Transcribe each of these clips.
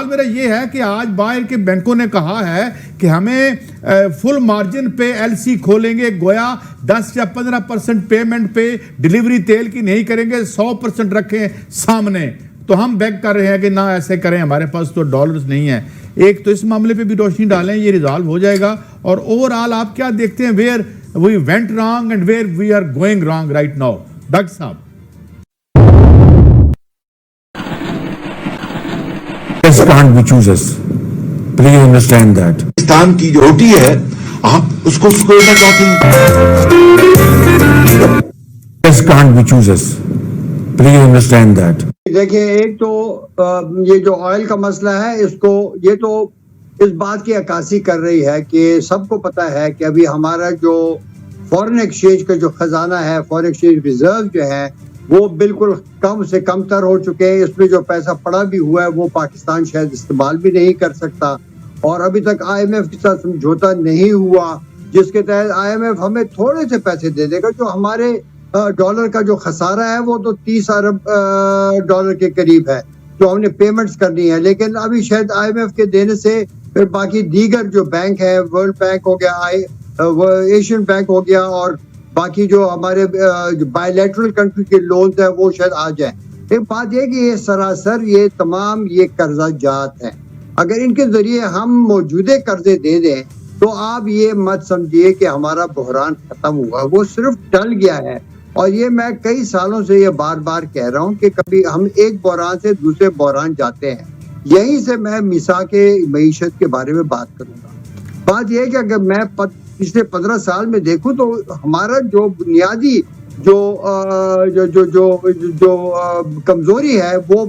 सवाल मेरा ये है कि आज बाहर के बैंकों ने कहा है कि हमें फुल मार्जिन पे एलसी खोलेंगे, गोया 10 या 15% पेमेंट पे डिलीवरी तेल की नहीं करेंगे, 100% रखें सामने। तो हम बेग कर रहे हैं कि ना ऐसे करें, हमारे पास तो डॉलर्स नहीं है। एक तो इस मामले पे भी रोशनी डालें, ये रिजॉल्व हो जाएगा। और ओवरऑल आप क्या देखते हैं, where we went wrong and where we are going wrong right now? Doctor साहब, can't be chooses. Please understand that. Pakistan की जो रोटी है आप उसको सिकोड़ना चाहते हैं। Can't be chooses. Please understand that. देखिए, एक तो ये जो ऑयल का मसला है, इसको ये तो इस बात की अक्कासी कर रही है कि सबको पता है कि अभी हमारा जो फॉरेन एक्सचेंज का जो खजाना है, फॉरेन एक्सचेंज रिजर्व जो है, वो बिल्कुल कम से कम तर हो चुके हैं। इसमें जो पैसा पड़ा भी हुआ है वो पाकिस्तान शायद इस्तेमाल भी नहीं कर सकता। और अभी तक IMF के साथ समझौता नहीं हुआ जिसके तहत IMF हमें थोड़े से पैसे दे देगा। जो हमारे डॉलर का जो खसारा है वो तो 30 अरब डॉलर के करीब है जो हमने पेमेंट्स करनी है। लेकिन अभी शायद IMF के देने से फिर बाकी दीगर जो बैंक है, वर्ल्ड बैंक हो गया, एशियन बैंक हो गया, और बाकी जो हमारे बायलैटरल कंट्री के लोन है वो शायद आ जाए। एक बात यह कि ये सरासर ये तमाम ये कर्जा जात है। अगर इनके जरिए हम मौजूदे कर्जे दे दें तो आप ये मत समझिए कि हमारा बहरान खत्म हुआ, वो सिर्फ टल गया है। और ये मैं कई सालों से ये बार बार कह रहा हूँ कि कभी हम एक बहरान से दूसरे बहरान जाते हैं। यहीं से मैं मिसा के मईशत के बारे में बात करूंगा। बात यह है कि अगर मैं पिछले 15 साल में देखूं तो हमारा जो बुनियादी जो कमजोरी है वो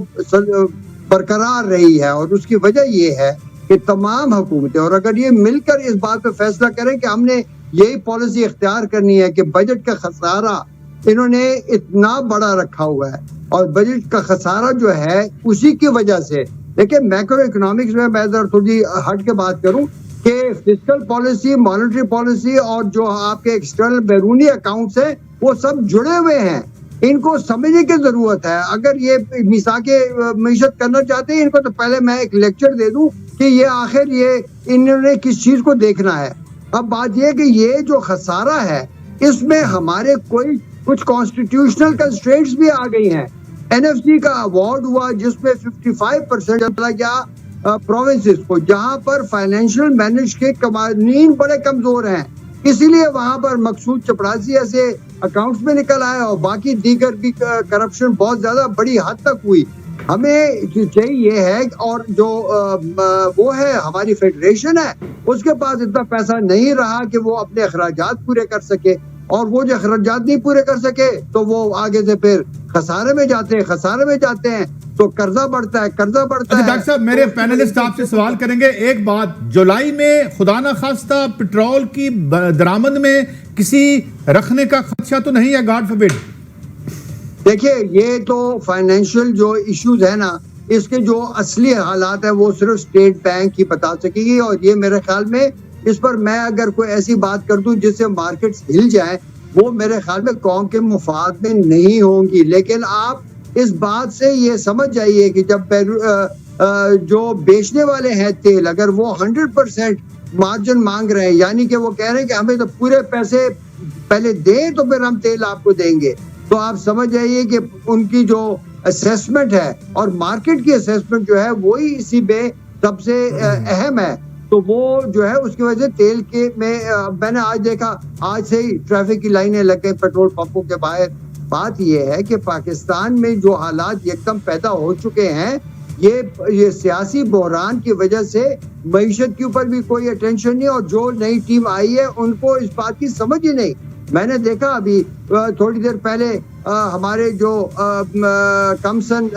बरकरार रही है। और उसकी वजह ये है कि तमाम हुकूमतें, और अगर ये मिलकर इस बात पे फैसला करें कि हमने यही पॉलिसी इख्तियार करनी है कि बजट का खसारा इन्होंने इतना बड़ा रखा हुआ है और बजट का खसारा जो है उसी की वजह से। देखिए, मैक्रो इकोनॉमिक्स में मैं थोड़ी हट के बात करूं कि फिस्कल पॉलिसी, मॉनेटरी पॉलिसी और जो आपके एक्सटर्नल बैरूनी अकाउंट्स हैं वो सब जुड़े हुए हैं। इनको समझने की जरूरत है। अगर ये मिसा के मईशत करना चाहते हैं, इनको तो पहले मैं एक लेक्चर दे दूं कि ये आखिर ये इन्होंने किस चीज को देखना है। अब बात यह कि ये जो खसारा है इसमें हमारे कुछ कॉन्स्टिट्यूशनल कंस्ट्रेंट्स भी आ गई हैं। NFC का अवार्ड हुआ जिसमें 55% चला गया प्रोविंसेस को, जहां पर फाइनेंशियल मैनेज के कवानीन बड़े कमजोर हैं। इसीलिए वहां पर मकसूद चपरासी ऐसे अकाउंट्स में निकल आए और बाकी दीगर भी करप्शन बहुत ज्यादा बड़ी हद तक हुई। हमें चाहिए है, और जो वो है हमारी फेडरेशन है, उसके पास इतना पैसा नहीं रहा कि वो अपने अखराजात पूरे कर सके। और वो जो अखराजात नहीं पूरे कर सके तो वो आगे से फिर खसारे में जाते हैं तो कर्जा बढ़ता है। डॉक्टर साहब, मेरे पैनलिस्ट आपसे सवाल करेंगे। एक बात, जुलाई में खुदा ना खास्ता पेट्रोल की दरामद में किसी रखने का खदशा तो नहीं है, गॉड फॉरबिड? देखिए, ये तो फाइनेंशियल जो इश्यूज है ना, इसके जो असली हालात है वो सिर्फ स्टेट बैंक ही बता सकेगी। और ये मेरे ख्याल में इस पर मैं अगर कोई ऐसी बात कर दूं जिससे मार्केट्स हिल जाए, वो मेरे ख्याल में कौम के मुफाद में नहीं होंगी। लेकिन आप इस बात से ये समझ जाइए कि जब जो बेचने वाले हैं तेल, अगर वो 100% मार्जिन मांग रहे हैं, यानी कि वो कह रहे हैं कि हमें तो पूरे पैसे पहले दें तो फिर हम तेल आपको देंगे, तो आप समझ जाइए कि उनकी जो असेसमेंट है और मार्केट की असेसमेंट जो है वही इसी में सबसे अहम है। तो वो जो है उसकी वजह से तेल के में मैंने आज देखा, आज से ही ट्रैफिक की लाइनें लग गई पेट्रोल पंपों के बाहर। बात यह है कि पाकिस्तान में जो हालात एकदम पैदा हो चुके हैं, ये सियासी बहरान की वजह से मईशत के ऊपर भी कोई अटेंशन नहीं, और जो नई टीम आई है उनको इस बात की समझ ही नहीं। मैंने देखा अभी थोड़ी देर पहले हमारे जो कमसन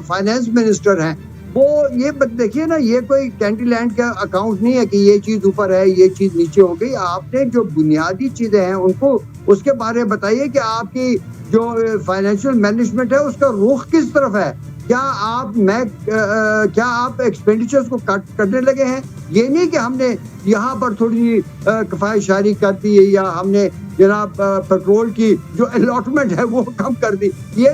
फाइनेंस मिनिस्टर हैं, वो ये देखिए ना, ये कोई कैंटीलैंड का अकाउंट नहीं है कि ये चीज ऊपर है ये चीज नीचे हो गई। आपने जो बुनियादी चीजें हैं उनको उसके बारे में बताइए कि आपकी जो फाइनेंशियल मैनेजमेंट है उसका रुख किस तरफ है। क्या आप एक्सपेंडिचर्स को कट करने लगे हैं? ये नहीं कि हमने यहाँ पर थोड़ी कफायशारी कर दी या हमने जनाब पेट्रोल की जो अलॉटमेंट है वो कम कर दी। ये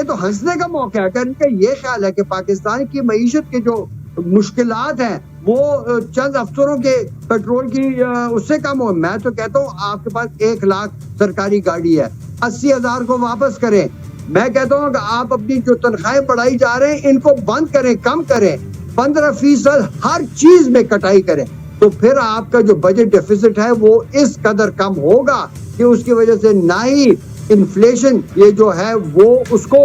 तो हंसने का मौका है। अगर इनका ये ख्याल है कि पाकिस्तान की मईशत के जो मुश्किलात हैं वो चंद अफसरों के पेट्रोल की उससे कम हो। मैं तो कहता हूँ आपके पास 1 लाख सरकारी गाड़ी है, 80,000 को वापस करें। मैं कहता हूँ कि आप अपनी जो तनख्वाहें बढ़ाई जा रहे हैं इनको बंद करें, कम करें, 15% हर चीज में कटाई करें, तो फिर आपका जो बजट डेफिसिट है वो इस कदर कम होगा कि उसकी वजह से ना ही इन्फ्लेशन ये जो है वो उसको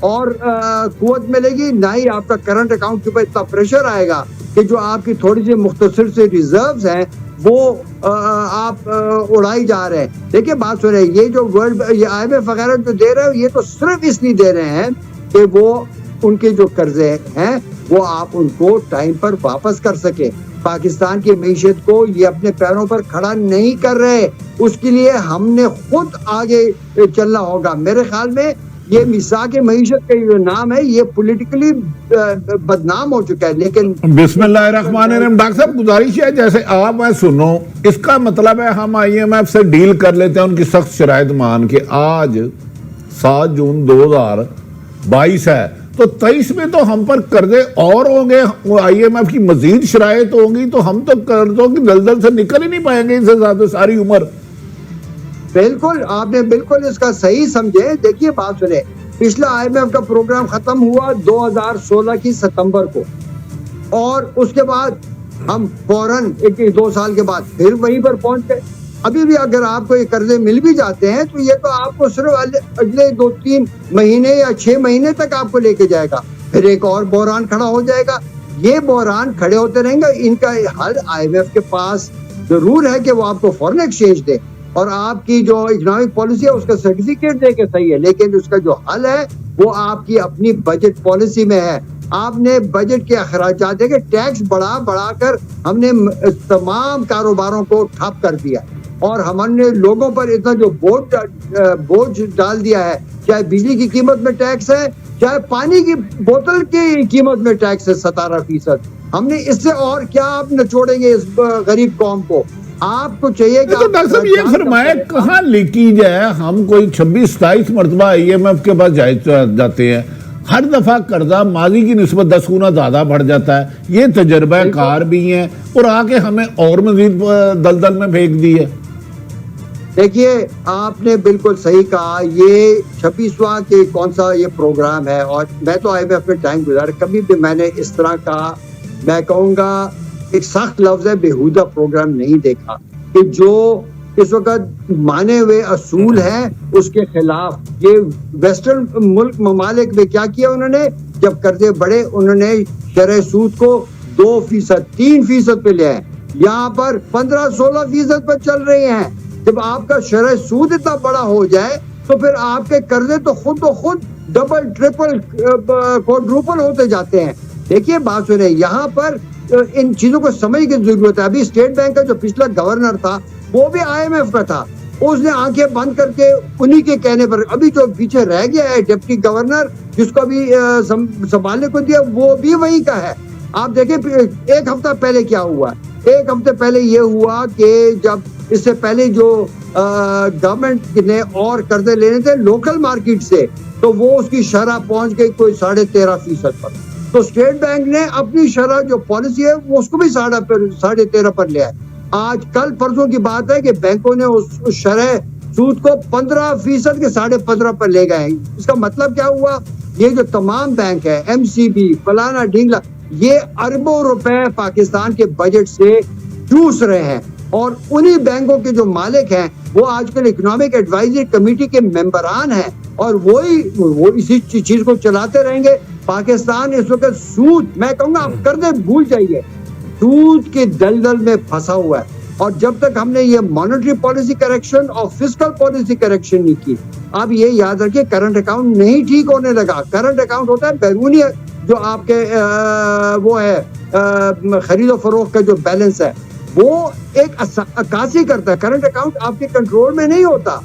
और कुव्वत मिलेगी, ना ही आपका करंट अकाउंट के ऊपर इतना प्रेशर आएगा कि जो आपकी थोड़ी सी मुख्तसर से रिजर्व्स हैं वो आप उड़ाई जा रहे हैं। देखिए बात सुने, ये जो वर्ल्ड ये IMF वगैरह जो दे रहे हैं ये तो सिर्फ इसलिए दे रहे हैं कि वो उनके जो कर्जे हैं वो आप उनको टाइम पर वापस कर सके। पाकिस्तान की मीशत को ये अपने पैरों पर खड़ा नहीं कर रहे, उसके लिए हमने खुद आगे चलना होगा। मेरे ख्याल में ये मिसाक मईशत का जो नाम है ये पॉलिटिकली बदनाम हो चुका है। लेकिन बिस्मिल्लाहिर्रहमानिर्रहीम। डॉक्टर साहब गुजारिश है जैसे आप मैं सुनो, इसका मतलब है हम IMF से डील कर लेते हैं उनकी सख्त शराइत मान के। आज 7 जून 2022 है तो 23 में तो हम पर कर्जे और होंगे, IMF की मजीद शराइत होंगी, तो हम तो कर्जों की दलदल से निकल ही नहीं पाएंगे इससे ज्यादा सारी उम्र। बिल्कुल, आपने बिल्कुल इसका सही समझे। देखिए बात सुने, पिछला IMF का प्रोग्राम खत्म हुआ 2016 की सितंबर को, और उसके बाद हम फौरन 1-2 साल के बाद फिर वहीं पर पहुंच गए। अभी भी अगर आपको ये कर्जे मिल भी जाते हैं तो ये तो आपको सिर्फ अगले 2-3 महीने या 6 महीने तक आपको लेके जाएगा, फिर एक और बहरान खड़ा हो जाएगा। ये बहरान खड़े होते रहेंगे, इनका हल IMF के पास जरूर है कि वो आपको फॉरेन एक्सचेंज दे और आपकी जो इकोनॉमिक पॉलिसी है उसका सर्टिफिकेट दे के सही है, लेकिन उसका जो हल है वो आपकी अपनी बजट पॉलिसी में है। आपने बजट के अखराजात देखे, टैक्स बढ़ा कर हमने तमाम कारोबारों को ठप कर दिया और हमने लोगों पर इतना जो बोझ डाल दिया है, चाहे बिजली की कीमत में टैक्स है, चाहे पानी की बोतल की कीमत में टैक्स है 17%। हमने इससे और क्या आप नचोड़ेंगे इस गरीब कौम को? आपको चाहिए कि तो डॉक्टर साहब ये फरमाया कहाँ लिखी जाए, हम कोई 26-27 मरतबा IMF के पास जाते हैं, हर दफा कर्जा माजी की निस्बत 10 गुना ज्यादा बढ़ जाता है। ये तजर्बा कार भी है और आके हमें और मजीद दलदल में फेंक दी है। देखिए आपने बिल्कुल सही कहा, ये 26वां के कौन सा ये प्रोग्राम है, और मैं तो IMF में टाइम गुजारा, कभी भी मैंने इस तरह का, मैं कहूँगा एक सख्त लफ्ज है, बेहुदा प्रोग्राम नहीं देखा कि जो इस वक्त माने हुए असूल हैं उसके खिलाफ। ये वेस्टर्न मुल्क ममालिक में क्या किया उन्होंने, जब कर्जे बढ़े उन्होंने शरह सूद को 2%, 3% पे ले आए, यहाँ पर 15-16% पर चल रहे हैं। जब आपका शरह सूद इतना बड़ा हो जाए तो फिर आपके कर्जे तो खुद डबल ट्रिपल क्वाड्रुपल होते जाते हैं। देखिए बात सुने, यहाँ पर इन चीजों को समझ की जरूरत है। अभी स्टेट बैंक का जो पिछला गवर्नर था वो भी IMF का था, उसने आंखें बंद करके उन्हीं के कहने पर, अभी जो पीछे रह गया है डिप्टी गवर्नर जिसको अभी संभालने को दिया वो भी वही का है। आप देखें 1 हफ्ता पहले क्या हुआ, 1 हफ्ते पहले ये हुआ कि जब इससे पहले जो गवर्नमेंट ने और कर्जे लेने थे लोकल मार्केट से, तो वो उसकी शरह पहुंच गई कोई 13.5% पर। तो स्टेट बैंक ने अपनी शरह जो पॉलिसी है वो उसको भी 13.5 पर ले आए। आज कल परसों की बात है कि बैंकों ने उस शरह सूद को 15% के 15.5 पर ले गए। इसका मतलब क्या हुआ, ये जो तमाम बैंक है, MCB, फलाना ढींगला, ये अरबों रुपए पाकिस्तान के बजट से चूस रहे हैं, और उन्हीं बैंकों के जो मालिक हैं वो आजकल इकोनॉमिक एडवाइजरी कमेटी के मेंबरान हैं, और वो इसी चीज को चलाते रहेंगे। पाकिस्तान इस वक्त सूद, मैं कहूंगा आप कर्जे भूल जाइए, सूद के दलदल में फंसा हुआ है। और जब तक हमने ये मॉनेटरी पॉलिसी करेक्शन और फिस्कल पॉलिसी करेक्शन नहीं की, आप ये याद रखिए करंट अकाउंट नहीं ठीक होने लगा। करंट अकाउंट होता है बैरूनी जो आपके वो है खरीदो फरोख्त का जो बैलेंस है वो एक अक्कासी करता है। करंट अकाउंट आपके कंट्रोल में नहीं होता।